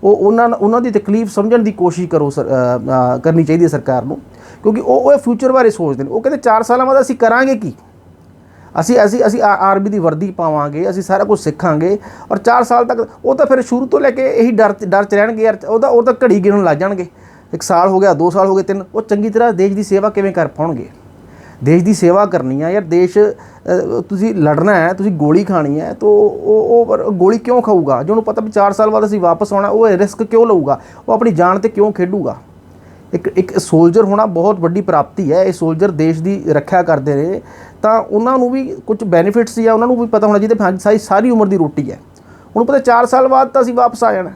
ਉਹ ਉਹਨਾਂ ਦੀ ਤਕਲੀਫ ਸਮਝਣ ਦੀ ਕੋਸ਼ਿਸ਼ ਕਰਨੀ ਚਾਹੀਦੀ ਹੈ ਸਰਕਾਰ ਨੂੰ, ਕਿਉਂਕਿ ਉਹ ਫਿਊਚਰ ਬਾਰੇ ਸੋਚਦੇ ਨੇ। ਉਹ ਕਹਿੰਦੇ 4 ਸਾਲਾਂ ਬਾਅਦ ਅਸੀਂ ਕਰਾਂਗੇ ਕੀ? ਅਸੀਂ ਆਰਮੀ ਦੀ ਵਰਦੀ ਪਾਵਾਂਗੇ, ਅਸੀਂ ਸਾਰਾ ਕੁਝ ਸਿੱਖਾਂਗੇ, ਔਰ 4 ਸਾਲ ਤੱਕ ਉਹ ਤਾਂ ਫਿਰ ਸ਼ੁਰੂ ਤੋਂ ਲੈ ਕੇ ਇਹੀ ਡਰ 'ਚ ਰਹਿਣਗੇ ਯਾਰ। ਉਹ ਤਾਂ ਘੜੀ ਗਿਣਨ ਲੱਗ ਜਾਣਗੇ, 1 ਸਾਲ ਹੋ ਗਿਆ, 2 ਸਾਲ ਹੋ ਗਏ, 3। ਉਹ ਚੰਗੀ ਤਰ੍ਹਾਂ ਦੇਸ਼ ਦੀ ਸੇਵਾ ਕਿਵੇਂ ਕਰ ਪਾਉਣਗੇ? ਦੇਸ਼ ਦੀ ਸੇਵਾ ਕਰਨੀ ਆ ਯਾਰ, ਦੇਸ਼ ਤੁਸੀਂ ਲੜਨਾ ਹੈ, ਤੁਸੀਂ ਗੋਲੀ ਖਾਣੀ ਹੈ, ਤਾਂ ਉਹ ਗੋਲੀ ਕਿਉਂ ਖਾਊਗਾ? ਜੇ ਉਹਨੂੰ ਪਤਾ ਵੀ 4 ਸਾਲ ਬਾਅਦ ਅਸੀਂ ਵਾਪਸ ਆਉਣਾ, ਉਹ ਰਿਸਕ ਕਿਉਂ ਲਊਗਾ? ਉਹ ਆਪਣੀ ਜਾਨ 'ਤੇ ਕਿਉਂ ਖੇਡੂਗਾ? ਇੱਕ ਸੋਲਜਰ ਹੋਣਾ ਬਹੁਤ ਵੱਡੀ ਪ੍ਰਾਪਤੀ ਹੈ। ਇਹ ਸੋਲਜਰ ਦੇਸ਼ ਦੀ ਰੱਖਿਆ ਕਰਦੇ ਨੇ, ਤਾਂ ਉਹਨਾਂ ਨੂੰ ਵੀ ਕੁਝ ਬੈਨੀਫਿਟਸ ਜਾਂ ਉਹਨਾਂ ਨੂੰ ਵੀ ਪਤਾ ਹੋਣਾ ਚਾਹੀਦਾ ਹਾਂਜੀ ਸਾਰੀ ਉਮਰ ਦੀ ਰੋਟੀ ਹੈ। ਉਹਨੂੰ ਪਤਾ 4 ਸਾਲ ਬਾਅਦ ਤਾਂ ਅਸੀਂ ਵਾਪਸ ਆ ਜਾਣਾ।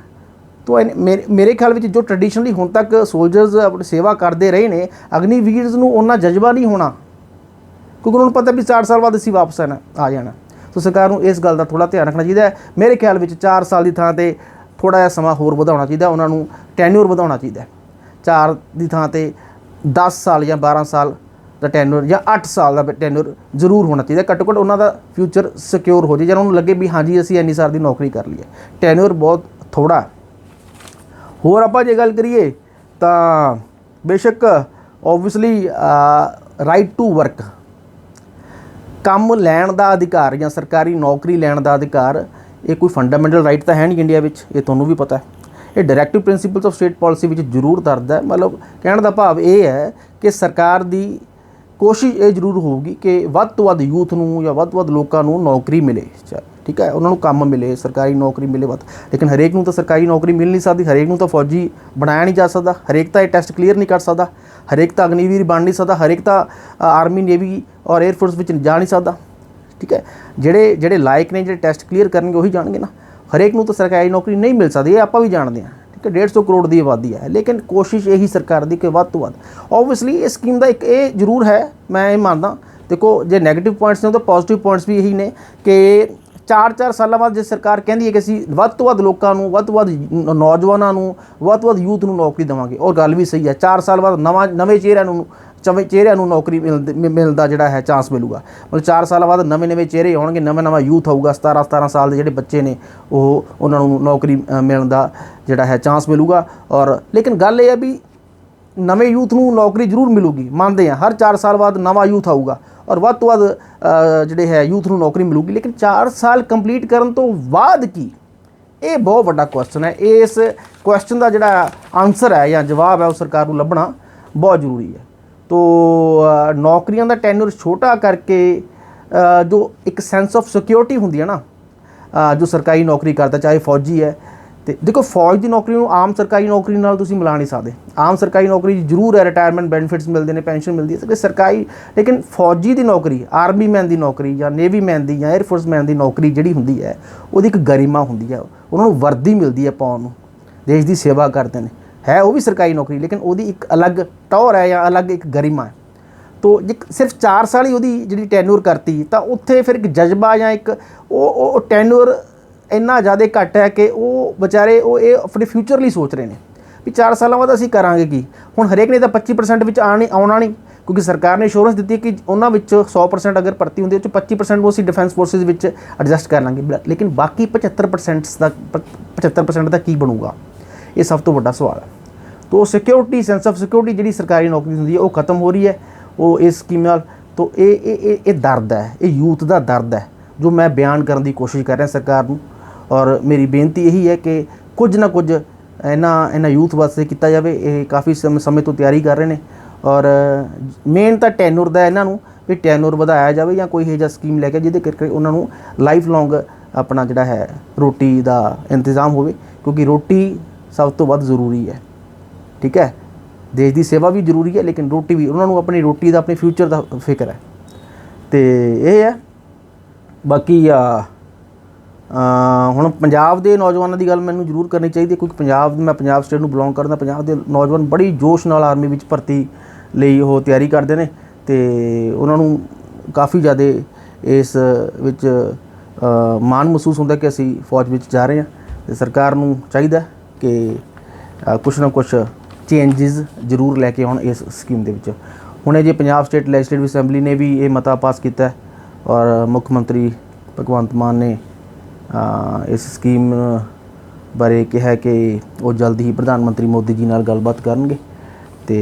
ਤਾਂ ਮੇਰੇ ਖਿਆਲ ਵਿੱਚ ਜੋ ਟ੍ਰੈਡੀਸ਼ਨਲੀ ਹੁਣ ਤੱਕ ਸੋਲਜਰਸ ਆਪਣੀ ਸੇਵਾ ਕਰਦੇ ਰਹੇ ਨੇ, ਅਗਨੀਵੀਰਸ ਨੂੰ ਉਹਨਾਂ ਜਜ਼ਬਾ ਨਹੀਂ ਹੋਣਾ, ਕਿਉਂਕਿ ਉਹਨਾਂ ਨੂੰ ਪਤਾ ਵੀ 4 ਸਾਲ ਬਾਅਦ ਅਸੀਂ ਵਾਪਸ ਆ ਜਾਣਾ। ਤਾਂ ਸਰਕਾਰ ਨੂੰ ਇਸ ਗੱਲ ਦਾ ਥੋੜ੍ਹਾ ਧਿਆਨ ਰੱਖਣਾ ਚਾਹੀਦਾ ਹੈ। ਮੇਰੇ ਖਿਆਲ ਵਿੱਚ 4 ਸਾਲ ਦੀ ਥਾਂ 'ਤੇ ਥੋੜ੍ਹਾ ਜਿਹਾ ਸਮਾਂ ਹੋਰ ਵਧਾਉਣਾ ਚਾਹੀਦਾ, ਉਹਨਾਂ ਨੂੰ ਟੈਨਿਓਰ ਵਧਾਉਣਾ ਚਾਹੀਦਾ। 4 ਦੀ ਥਾਂ 'ਤੇ 10 ਸਾਲ ਜਾਂ 12 ਸਾਲ ਦਾ ਟੈਨਿਓਰ ਜਾਂ 8 ਸਾਲ ਦਾ ਟੈਨਿਓਰ ਜ਼ਰੂਰ ਹੋਣਾ ਚਾਹੀਦਾ। ਘੱਟੋ ਘੱਟ ਉਹਨਾਂ ਦਾ ਫਿਊਚਰ ਸਿਕਿਉਰ ਹੋ ਜਾਏ, ਜਾਂ ਉਹਨਾਂ ਨੂੰ ਲੱਗੇ ਵੀ ਹਾਂਜੀ ਅਸੀਂ ਇੰਨੀ ਸਾਲ ਦੀ ਨੌਕਰੀ ਕਰ ਲਈ ਹੈ। ਟੈਨਿਓਰ ਬਹੁਤ ਥੋੜ੍ਹਾ। ਹੋਰ ਆਪਾਂ ਜੇ ਗੱਲ ਕਰੀਏ ਤਾਂ ਬੇਸ਼ੱਕ ਓਬਵੀਅਸਲੀ ਰਾਈਟ ਟੂ ਵਰਕ, ਕੰਮ ਲੈਣ ਦਾ ਅਧਿਕਾਰ ਜਾਂ ਸਰਕਾਰੀ ਨੌਕਰੀ ਲੈਣ ਦਾ ਅਧਿਕਾਰ, ਇਹ ਕੋਈ ਫੰਡਾਮੈਂਟਲ ਰਾਈਟ ਤਾਂ ਹੈ ਨਹੀਂ ਇੰਡੀਆ ਵਿੱਚ, ਇਹ ਤੁਹਾਨੂੰ ਵੀ ਪਤਾ ਹੈ। ਇਹ directive principals of state policy ਵਿੱਚ ਜ਼ਰੂਰ ਦਰਜ ਹੈ। ਮਤਲਬ ਕਹਿਣ ਦਾ ਭਾਵ ਇਹ ਹੈ ਕਿ ਸਰਕਾਰ ਦੀ ਕੋਸ਼ਿਸ਼ ਇਹ ਜ਼ਰੂਰ ਹੋਊਗੀ ਕਿ ਵੱਧ ਤੋਂ ਵੱਧ ਯੂਥ ਨੂੰ ਜਾਂ ਵੱਧ ਤੋਂ ਵੱਧ ਲੋਕਾਂ ਨੂੰ ਨੌਕਰੀ ਮਿਲੇ, ਠੀਕ ਹੈ, ਉਹਨਾਂ ਨੂੰ ਕੰਮ ਮਿਲੇ, ਸਰਕਾਰੀ ਨੌਕਰੀ ਮਿਲੇ ਵੱਧ। ਲੇਕਿਨ ਹਰੇਕ ਨੂੰ ਤਾਂ ਸਰਕਾਰੀ ਨੌਕਰੀ ਮਿਲ ਨਹੀਂ ਸਕਦੀ, ਹਰੇਕ ਨੂੰ ਤਾਂ ਫੌਜੀ ਬਣਾਇਆ ਨਹੀਂ ਜਾ ਸਕਦਾ, ਹਰੇਕ ਤਾਂ ਇਹ ਟੈਸਟ ਕਲੀਅਰ ਨਹੀਂ ਕਰ ਸਕਦਾ, ਹਰੇਕ ਤਾਂ ਅਗਨੀਵੀਰ ਬਣ ਨਹੀਂ ਸਕਦਾ, ਹਰੇਕ ਤਾਂ ਆਰਮੀ ਨੇਵੀ ਔਰ 에ਅਰਫੋਰਸ ਵਿੱਚ ਜਾ ਨਹੀਂ ਸਕਦਾ, ਠੀਕ ਹੈ। ਜਿਹੜੇ ਲਾਇਕ ਨੇ, ਜਿਹੜੇ ਟੈਸਟ ਕਲੀਅਰ ਕਰਨਗੇ ਉਹੀ ਜਾਣਗੇ ਨਾ। ਹਰੇਕ ਨੂੰ ਤਾਂ ਸਰਕਾਰੀ ਨੌਕਰੀ ਨਹੀਂ ਮਿਲ ਸਕਦੀ, ਇਹ ਆਪਾਂ ਵੀ ਜਾਣਦੇ ਹਾਂ, ਠੀਕ ਹੈ। 150 ਕਰੋੜ ਦੀ ਆਬਾਦੀ ਹੈ, ਲੇਕਿਨ ਕੋਸ਼ਿਸ਼ ਇਹੀ ਸਰਕਾਰ ਦੀ ਕਿ ਵੱਧ ਤੋਂ ਵੱਧ। ਓਬਵੀਅਸਲੀ ਇਸ ਸਕੀਮ ਦਾ ਇੱਕ ਇਹ ਜ਼ਰੂਰ ਹੈ, ਮੈਂ ਇਹ ਮੰਨਦਾ। ਦੇਖੋ ਜੇ ਨੈਗੇਟਿਵ ਪੁਆਇੰਟਸ ਨੇ ਤਾਂ ਪੋਜ਼ੀਟਿਵ ਪੁਆਇੰਟਸ ਵੀ ਇਹੀ ਨੇ ਕਿ 4-4 ਸਾਲਾਂ ਬਾਅਦ ਜੇ ਸਰਕਾਰ ਕਹਿੰਦੀ ਹੈ ਕਿ ਅਸੀਂ ਵੱਧ ਤੋਂ ਵੱਧ ਲੋਕਾਂ ਨੂੰ, ਵੱਧ ਤੋਂ ਵੱਧ ਨੌਜਵਾਨਾਂ ਨੂੰ, ਵੱਧ ਤੋਂ ਵੱਧ ਯੂਥ ਨੂੰ ਨੌਕਰੀ ਦੇਵਾਂਗੇ, ਔਰ ਗੱਲ ਵੀ ਸਹੀ ਹੈ। 4 ਸਾਲ ਬਾਅਦ ਨਵੇਂ ਚਿਹਰਿਆਂ ਨੂੰ ਨੌਕਰੀ ਮਿਲਣ ਦਾ ਜਿਹੜਾ ਹੈ ਚਾਂਸ ਮਿਲੂਗਾ। ਮਤਲਬ 4 ਸਾਲਾਂ ਬਾਅਦ ਨਵੇਂ ਚਿਹਰੇ ਆਉਣਗੇ, ਨਵਾਂ ਯੂਥ ਆਊਗਾ, 17 ਸਾਲ ਦੇ ਜਿਹੜੇ ਬੱਚੇ ਨੇ ਉਹਨਾਂ ਨੂੰ ਨੌਕਰੀ ਮਿਲਣ ਦਾ ਜਿਹੜਾ ਹੈ ਚਾਂਸ ਮਿਲੂਗਾ। ਔਰ ਲੇਕਿਨ ਗੱਲ ਇਹ ਹੈ ਵੀ ਨਵੇਂ ਯੂਥ ਨੂੰ ਨੌਕਰੀ ਜ਼ਰੂਰ ਮਿਲੂਗੀ, ਮੰਨਦੇ ਹਾਂ, ਹਰ 4 ਸਾਲ ਬਾਅਦ ਨਵਾਂ ਯੂਥ ਆਊਗਾ ਔਰ ਵੱਧ ਤੋਂ ਵੱਧ ਜਿਹੜੇ ਹੈ ਯੂਥ ਨੂੰ ਨੌਕਰੀ ਮਿਲੂਗੀ। ਲੇਕਿਨ 4 ਸਾਲ ਕੰਪਲੀਟ ਕਰਨ ਤੋਂ ਬਾਅਦ ਕੀ? ਇਹ ਬਹੁਤ ਵੱਡਾ ਕੁਐਸਚਨ ਹੈ। ਇਸ ਕੁਐਸਚਨ ਦਾ ਜਿਹੜਾ ਆਨਸਰ ਹੈ ਜਾਂ ਜਵਾਬ ਹੈ ਉਹ ਸਰਕਾਰ ਨੂੰ ਲੱਭਣਾ ਬਹੁਤ ਜ਼ਰੂਰੀ ਹੈ। ਤੋ ਨੌਕਰੀਆਂ ਦਾ ਟੈਨਿਓਰ ਛੋਟਾ ਕਰਕੇ ਜੋ ਇੱਕ ਸੈਂਸ ਆਫ ਸਿਕਿਉਰਿਟੀ ਹੁੰਦੀ ਹੈ ਨਾ, ਜੋ ਸਰਕਾਰੀ ਨੌਕਰੀ ਕਰਦਾ, ਚਾਹੇ ਫੌਜੀ ਹੈ, ਤੇ ਦੇਖੋ ਫੌਜ ਦੀ ਨੌਕਰੀ ਨੂੰ ਆਮ ਸਰਕਾਰੀ ਨੌਕਰੀ ਨਾਲ ਤੁਸੀਂ ਮਿਲਾ ਨਹੀਂ ਸਕਦੇ। ਆਮ ਸਰਕਾਰੀ ਨੌਕਰੀ ਜ਼ਰੂਰ ਹੈ, ਰਿਟਾਇਰਮੈਂਟ ਬੈਨੀਫਿਟਸ ਮਿਲਦੇ ਨੇ, ਪੈਨਸ਼ਨ ਮਿਲਦੀ ਹੈ ਸਰਕਾਰੀ, ਲੇਕਿਨ ਫੌਜੀ ਦੀ ਨੌਕਰੀ, ਆਰਮੀ ਮੈਨ ਦੀ ਨੌਕਰੀ ਜਾਂ ਨੇਵੀ ਮੈਨ ਦੀ ਜਾਂ 에ਅਰਫੋਰਸ ਮੈਨ ਦੀ ਨੌਕਰੀ ਜਿਹੜੀ ਹੁੰਦੀ ਹੈ, ਉਹਦੀ ਇੱਕ ਗਰਿਮਾ ਹੁੰਦੀ ਹੈ, ਉਹਨਾਂ ਨੂੰ ਵਰਦੀ ਮਿਲਦੀ ਹੈ ਪਾਉਣ ਨੂੰ, ਦੇਸ਼ ਦੀ ਸੇਵਾ ਕਰਦੇ ਨੇ, ਹੈ ਉਹ ਵੀ ਸਰਕਾਰੀ ਨੌਕਰੀ, ਲੇਕਿਨ ਉਹਦੀ ਇੱਕ ਅਲੱਗ ਟੌਰ ਹੈ ਜਾਂ ਅਲੱਗ ਇੱਕ ਗਰਿਮਾ ਹੈ। ਤੋ ਜੇ ਸਿਰਫ 4 ਸਾਲ ਹੀ ਉਹਦੀ ਜਿਹੜੀ ਟੈਨਿਓਰ ਕਰਤੀ ਤਾਂ ਉੱਥੇ ਫਿਰ ਇੱਕ ਜਜ਼ਬਾ ਜਾਂ ਇੱਕ ਉਹ ਟੈਨਿਓਰ ਇੰਨਾ ਜ਼ਿਆਦਾ ਘੱਟ ਹੈ ਕਿ ਉਹ ਵਿਚਾਰੇ ਇਹ ਆਪਣੇ ਫਿਊਚਰ ਲਈ ਸੋਚ ਰਹੇ ਨੇ ਵੀ 4 ਸਾਲਾਂ ਬਾਅਦ ਅਸੀਂ ਕਰਾਂਗੇ ਕੀ। ਹੁਣ ਹਰੇਕ ਨੇ ਤਾਂ 25% ਵਿੱਚ ਆਉਣਾ ਨਹੀਂ, ਕਿਉਂਕਿ ਸਰਕਾਰ ਨੇ ਇੰਸ਼ੋਰੈਂਸ ਦਿੱਤੀ ਹੈ ਕਿ ਉਹਨਾਂ ਵਿੱਚ 100% ਅਗਰ ਭਰਤੀ ਹੁੰਦੀ ਉਹ 'ਚ 25% ਨੂੰ ਅਸੀਂ ਡਿਫੈਂਸ ਫੋਰਸਿਸ ਵਿੱਚ ਐਡਜਸਟ ਕਰ ਲਾਂਗੇ, ਲੇਕਿਨ ਬਾਕੀ 75% ਦਾ ਕੀ ਬਣੂਗਾ? ਇਹ ਸਭ ਤੋਂ ਵੱਡਾ ਸਵਾਲ ਹੈ। ਤੋ ਸਿਕਿਉਰਿਟੀ, ਸੈਂਸ ਆਫ ਸਿਕਿਉਰਿਟੀ ਜਿਹੜੀ ਸਰਕਾਰੀ ਨੌਕਰੀ ਹੁੰਦੀ ਹੈ ਉਹ ਖਤਮ ਹੋ ਰਹੀ ਹੈ ਉਹ ਇਸ ਸਕੀਮ ਨਾਲ। ਤੋ ਇਹ ਦਰਦ ਹੈ, ਇਹ ਯੂਥ ਦਾ ਦਰਦ ਹੈ ਜੋ ਮੈਂ ਬਿਆਨ ਕਰਨ ਦੀ ਕੋਸ਼ਿਸ਼ ਕਰ ਰਿਹਾ ਸਰਕਾਰ ਨੂੰ। ਔਰ ਮੇਰੀ ਬੇਨਤੀ ਇਹੀ ਹੈ ਕਿ ਕੁਝ ਨਾ ਕੁਝ ਇਹਨਾਂ ਯੂਥ ਵਾਸਤੇ ਕੀਤਾ ਜਾਵੇ। ਇਹ ਕਾਫੀ ਸਮੇਂ ਤੋਂ ਤਿਆਰੀ ਕਰ ਰਹੇ ਨੇ ਔਰ ਮੇਨ ਤਾਂ ਟੈਨਿਓਰ ਦਾ ਇਹਨਾਂ ਨੂੰ ਵੀ ਟੈਨਿਓਰ ਵਧਾਇਆ ਜਾਵੇ ਜਾਂ ਕੋਈ ਇਹੋ ਜਿਹਾ ਸਕੀਮ ਲੈ ਕੇ ਜਿਹਦੇ ਕਰਕੇ ਉਹਨਾਂ ਨੂੰ ਲਾਈਫ ਲੌਂਗ ਆਪਣਾ ਜਿਹੜਾ ਹੈ ਰੋਟੀ ਦਾ ਇੰਤਜ਼ਾਮ ਹੋਵੇ, ਕਿਉਂਕਿ ਰੋਟੀ ਸਭ ਤੋਂ ਵੱਧ ਜ਼ਰੂਰੀ ਹੈ, ਠੀਕ ਹੈ। देश की सेवा भी जरूरी है, लेकिन रोटी भी उन्होंने अपनी रोटी का अपने फ्यूचर का फिक्र है। तो ये है। बाकी हुण पंजाब के नौजवानों की गल मैनूं जरूर करनी चाहिए, क्योंकि पंजाब मैं पंजाब स्टेट नूं बिलोंग करदा। पंजाब के नौजवान बड़ी जोश नाल आर्मी विच भर्ती लई वो तैयारी करते हैं, तो उन्होंने काफ़ी ज़्यादा इस विच माण महसूस होंदा कि असीं फौज विच जा रहे हैं। तो सरकार नूं चाहीदा कि कुछ ना कुछ चेंजिज जरूर लैके आउण इस स्कीम दे विच। हुणे जे पंजाब स्टेट लैजिस्लेटिव असैंबली ने भी ये मता पास किया और मुख्य मंत्री भगवंत मान ने इस स्कीम बारे कहा कि वो जल्द ही प्रधानमंत्री मोदी जी नाल गलबात करनगे। तो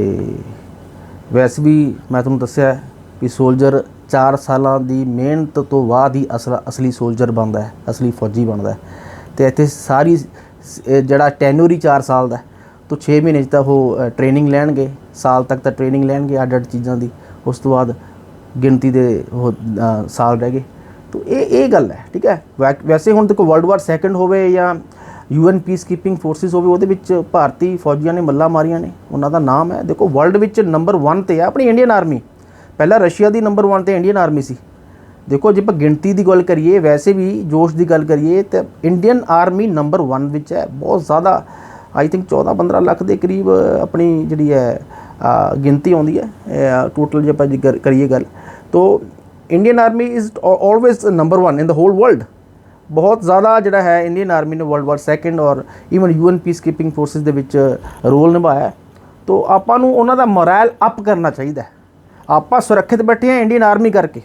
वैसे भी मैं तुहानूं दस्सिआ कि सोल्जर 4 सालों की मेहनत तो बाद ही असली सोल्जर बनता है, असली फौजी बनता है। तो इत्थे सारी जड़ा टैन्योर ही 4 साल का, तो 6 महीने तो वो ट्रेनिंग लैणगे, साल तक तो ट्रेनिंग लैणगे अड अड चीज़ों की, उस तो बाद गिनती के वो साल रह गए। तो ये गल है, ठीक है। वैसे हुण देखो वर्ल्ड वार सैकेंड होवे या UN पीस कीपिंग फोर्सिस होवे, उहदे विच भारती फौजियां ने मल्ला मारियां ने, उन्हां दा नाम है। देखो वर्ल्ड विच नंबर 1 ते है अपनी इंडियन आर्मी, पहला रशिया की नंबर 1 ते इंडियन आर्मी सी। देखो जे आपां गिनती की गल करिए, वैसे भी जोश की गल करिए, तो इंडियन आर्मी नंबर 1 विच है। बहुत ज़्यादा आई थिंक 14-15 लाख के करीब अपनी जी है गिनती आती है टोटल जो आप करिए गल। तो Indian army is always number 1 in the whole world. बहुत ज़्यादा जोड़ा है इंडियन आर्मी ने वर्ल्ड वार सैकेंड और even UN peacekeeping forces they which role निभाया। तो आपां नूं उन्हां दा मोरल अप करना चाहिए। आपां सुरक्षित बैठे हैं इंडियन आर्मी करके,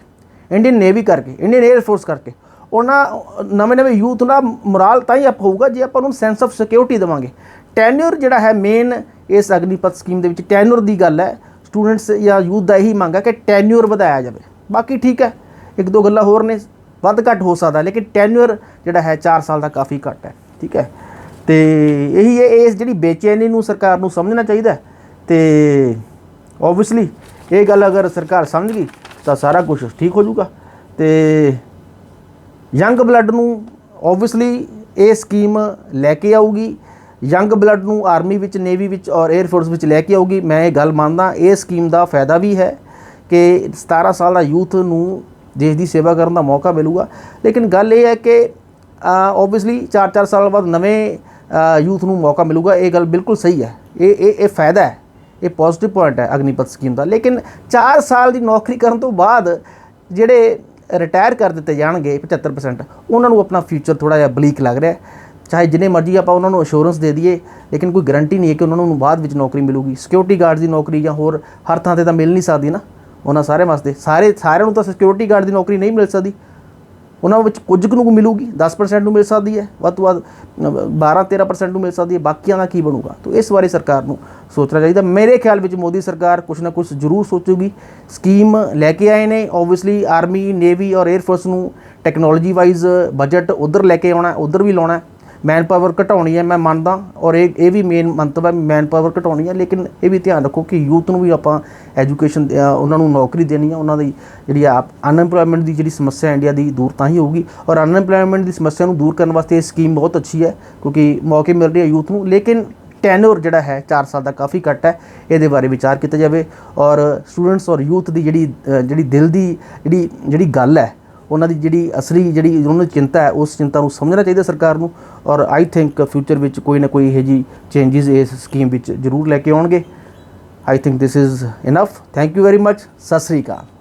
इंडियन नेवी करके, इंडियन एयरफोर्स करके। उन्हां नवे यूथ का मोरल तां ही अप होगा जे आपां उन्हां सेंस ऑफ सिक्योरिटी देवांगे। टैन्योर जिहड़ा है मेन इस अग्निपथ स्कीम दे विच टैन्योर की गल है। स्टूडेंट्स या यूथ का यही मंग है कि टैन्योर वधाया जाए। बाकी ठीक है, 1-2 गल्लां होर ने, वध घट हो सकता, लेकिन टैन्योर जिहड़ा है 4 साल का काफ़ी घट है, ठीक है। तो यही है, इस जिहड़ी बेचैनी नूं सरकार नूं समझना चाहिए। तो ओबवियसली ये गल अगर सरकार समझ गई तो सारा कुछ ठीक हो जाऊगा। तो यंग ब्लड नूं ओबवियसली ये स्कीम लैके आऊगी, यंग ब्लड नूं आर्मी विच, नेवी विच और एयरफोर्स विच लैके आऊगी। मैं ये गल मानदा, ये स्कीम का फायदा भी है कि 17 साल का यूथ नूं देश की सेवा करने का मौका मिलूगा। लेकिन गल ये है कि ओबवियसली 4-4 साल बाद नवें यूथ नूं मौका मिलूगा। ये गल बिल्कुल सही है, ये फायदा है, ये पॉजिटिव पॉइंट है अग्निपथ स्कीम का। लेकिन 4 साल की नौकरी करने तो बाद जिहड़े रिटायर कर दिते जाएंगे 75%, उन्होंने अपना फ्यूचर थोड़ा जिहा बलीक लग रहा है। चाहे जिन्ने मर्जी आप उन्होंने अश्योरेंस दे दिए, लेकिन कोई गारंटी नहीं है कि उन्होंने बाद में नौकरी मिलूगी। सिक्योरिटी गार्ड की नौकरी या होर हर थां ते तां मिल नहीं सकती ना उन्होंने सारे वास्ते। सारिਆਂ तो सिक्योरिटी गार्ड की नौकरी नहीं मिल सकती। उन्होंने कुछ को मिलूगी, 10% मिल सकती है, वध तो वध 12-13% मिल सकती है, बाकियों का की बनूगा। तो इस बारे सरकार को सोचना चाहिए। मेरे ख्याल में मोदी सरकार कुछ ना कुछ जरूर सोचूगी। स्कीम लैके आए ने, ओबवियसली आर्मी, नेवी और एयरफोर्स को टैक्नोलॉजी वाइज बजट उधर लैके आना, उधर भी लाना। मैन पावर घटानी है, मैं मानता, और ये भी मेन मंतव है, मैन पावर घटानी है। लेकिन ये भी ध्यान रखो कि यूथ में भी आप एजुकेशन उन्होंने नौकरी देनी है। उन्होंने जी अनएम्पलॉयमेंट की जी समस्या इंडिया की दूर तां ही होगी। और अनएम्पलॉयमेंट की समस्या को दूर करने वास्ते ये स्कीम बहुत अच्छी है, क्योंकि मौके मिल रहे हैं यूथ को। लेकिन टैन्योर जिहड़ा है 4 साल का काफ़ी घट है, ये बारे विचार किया जाए। और स्टूडेंट्स और यूथ की जी दिल की जी गल है, उन्होंने जी असली जी उन्होंने चिंता है, उस चिंता को समझना चाहिए सरकार को। और आई थिंक फ्यूचर में कोई ना कोई यह जी चेंजिज इस स्कीम जरूर लैके आउणगे। I think this is enough. Thank you very much. Sat Shri अकाल।